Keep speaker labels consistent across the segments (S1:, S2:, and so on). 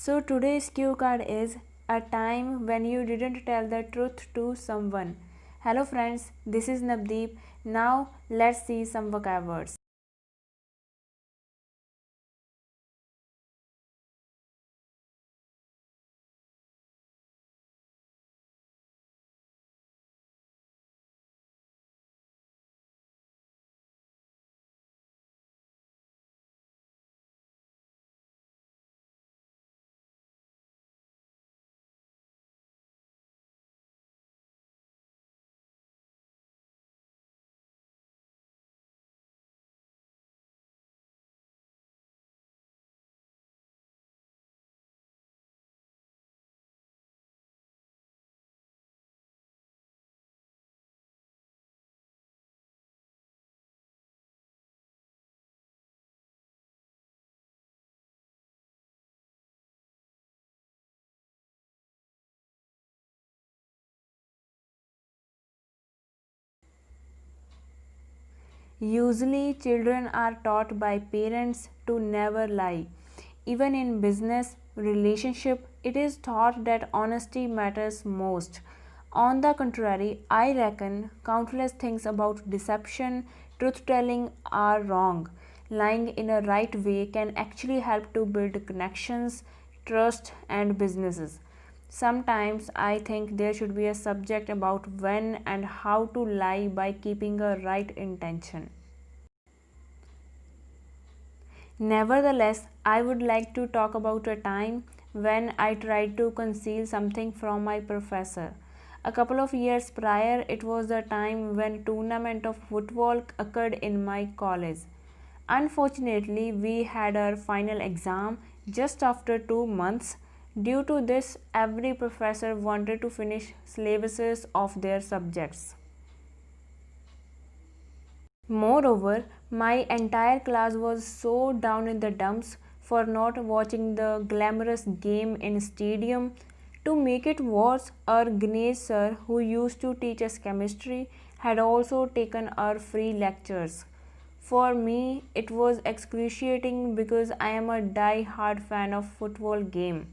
S1: So today's cue card is a time when you didn't tell the truth to someone. Hello friends, this is Navdeep. Now let's see some vocab words. Usually, children are taught by parents to never lie. Even in business, relationship, it is taught that honesty matters most. On the contrary, I reckon countless things about deception, truth telling are wrong. Lying in a right way can actually help to build connections, trust, and businesses. Sometimes I think there should be a subject about when and how to lie by keeping a right intention. Nevertheless, I would like to talk about a time when I tried to conceal something from my professor. A couple of years prior, it was the time when tournament of football occurred in my college. Unfortunately, we had our final exam just after 2 months. Due to this, every professor wanted to finish syllabuses of their subjects. Moreover, my entire class was so down in the dumps for not watching the glamorous game in stadium. To make it worse, our Ganesh sir, who used to teach us chemistry, had also taken our free lectures. For me, it was excruciating because I am a die-hard fan of football game.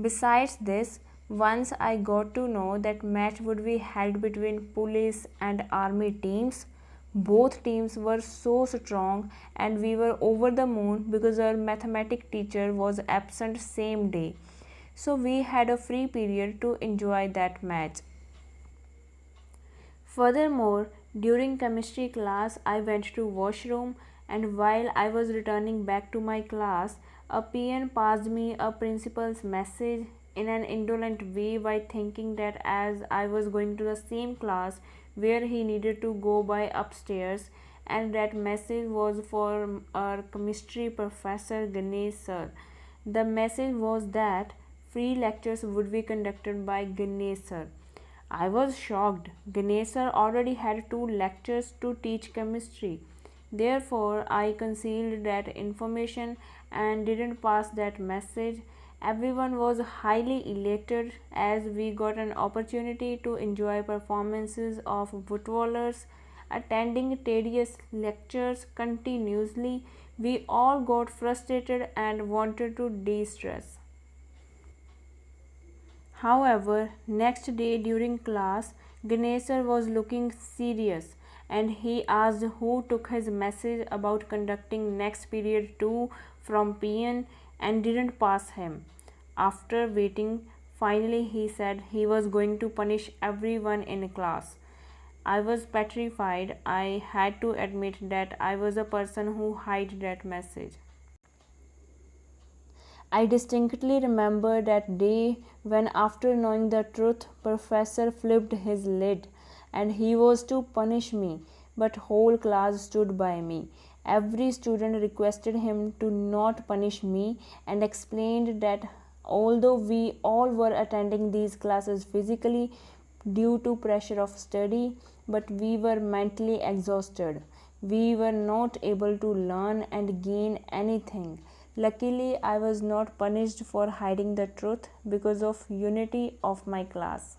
S1: Besides this, once I got to know that match would be held between police and army teams, both teams were so strong and we were over the moon because our mathematics teacher was absent same day. So we had a free period to enjoy that match. Furthermore, during chemistry class, I went to washroom and while I was returning back to my class, a PN passed me a principal's message in an indolent way by thinking that as I was going to the same class where he needed to go by upstairs and that message was for our chemistry professor Ganesh sir. The message was that free lectures would be conducted by Ganesh sir. I was shocked. Ganesh sir already had 2 lectures to teach chemistry. Therefore, I concealed that information and didn't pass that message. Everyone was highly elated as we got an opportunity to enjoy performances of footballers. Attending tedious lectures continuously, we all got frustrated and wanted to de-stress. However, next day during class, Ganesh sir was looking serious and he asked who took his message about conducting next period 2 from PN and didn't pass him. After waiting, finally he said he was going to punish everyone in class. I was petrified. I had to admit that I was a person who hid that message. I distinctly remember that day when, after knowing the truth, Professor flipped his lid and he was to punish me, but whole class stood by me. Every student requested him to not punish me and explained that although we all were attending these classes physically due to pressure of study, but we were mentally exhausted. We were not able to learn and gain anything. Luckily, I was not punished for hiding the truth because of unity of my class.